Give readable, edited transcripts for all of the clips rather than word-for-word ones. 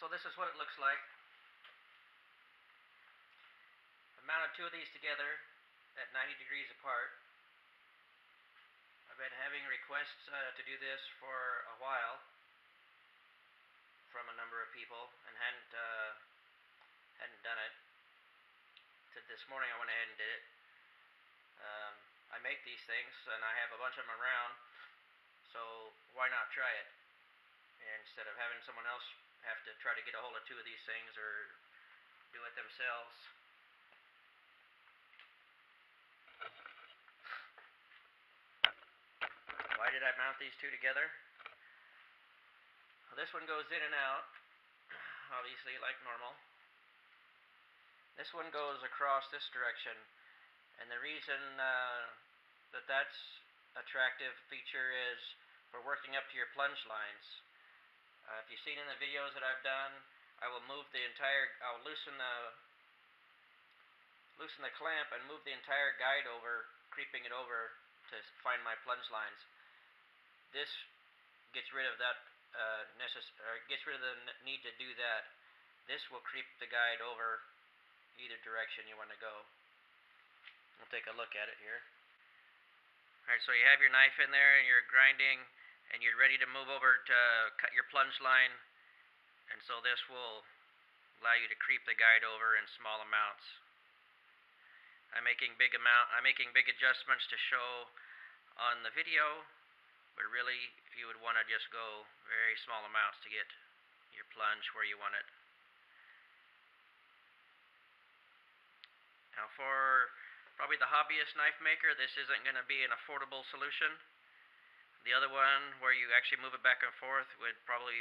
So this is what it looks like. I mounted two of these together at 90 degrees apart. I've been having requests to do this for a while from a number of people and hadn't done it. So this morning I went ahead and did it. I make these things and I have a bunch of them around, so why not try it? And instead of having someone else have to try to get a hold of two of these things or do it themselves. Why did I mount these two together? Well, this one goes in and out, obviously like normal. This one goes across this direction, and the reason that's attractive feature is for working up to your plunge lines. If you've seen in the videos that I've done, I will move the entire, I'll loosen the clamp and move the entire guide over, creeping it over to find my plunge lines. This gets rid of that gets rid of the need to do that. This will creep the guide over either direction you want to go. We'll take a look at it here. Alright, so you have your knife in there and you're grinding and you're ready to move over to cut your plunge line, and so this will allow you to creep the guide over in small amounts. I'm making big adjustments to show on the video, but really you would want to just go very small amounts to get your plunge where you want it. Now for probably the hobbyist knife maker, this isn't going to be an affordable solution. The other one, where you actually move it back and forth, would probably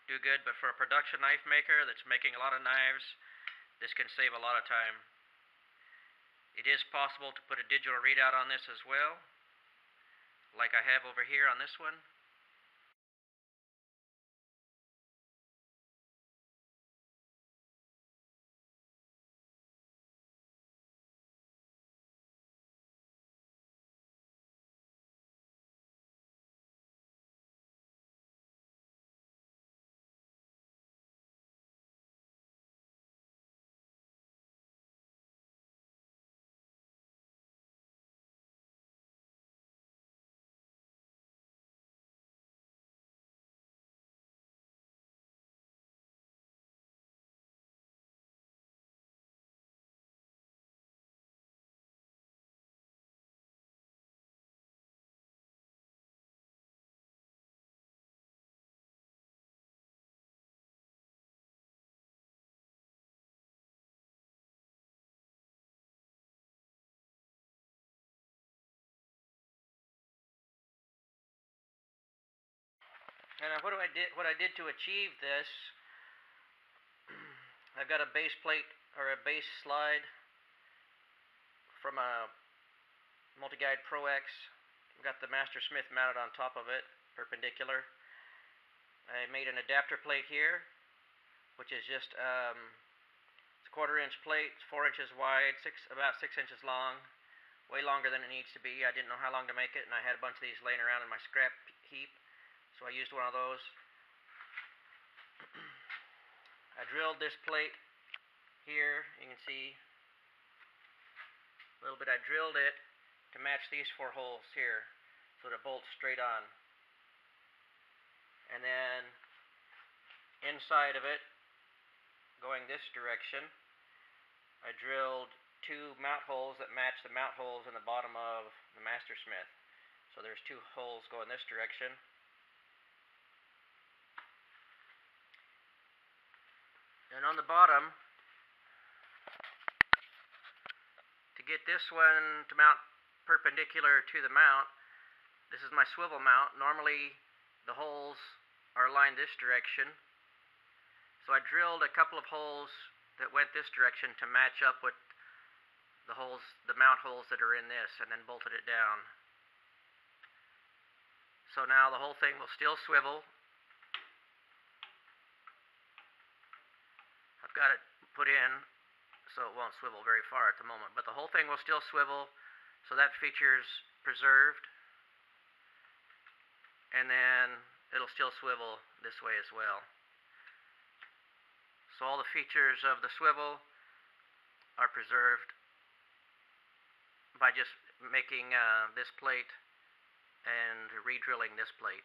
do good, but for a production knife maker that's making a lot of knives, this can save a lot of time. It is possible to put a digital readout on this as well, like I have over here on this one. And what I did to achieve this, I've got a base plate or a base slide from a Multi-Guide Pro X. I've got the Master Smith mounted on top of it, perpendicular. I made an adapter plate here, which is just it's a 1/4 inch plate, 4 inches wide, about 6 inches long, way longer than it needs to be. I didn't know how long to make it, and I had a bunch of these laying around in my scrap heap. So I used one of those. I drilled this plate here. You can see a little bit. I drilled it to match these 4 holes here so that it bolts straight on. And then inside of it, going this direction, I drilled 2 mount holes that match the mount holes in the bottom of the Master Smith. So there's 2 holes going this direction. And on the bottom, to get this one to mount perpendicular to the mount, this is my swivel mount. Normally the holes are aligned this direction. So I drilled a couple of holes that went this direction to match up with the holes, the mount holes that are in this, and then bolted it down. So now the whole thing will still swivel. I've got it put in so it won't swivel very far at the moment, but the whole thing will still swivel, so that feature is preserved, and then it'll still swivel this way as well. So all the features of the swivel are preserved by just making this plate and re-drilling this plate.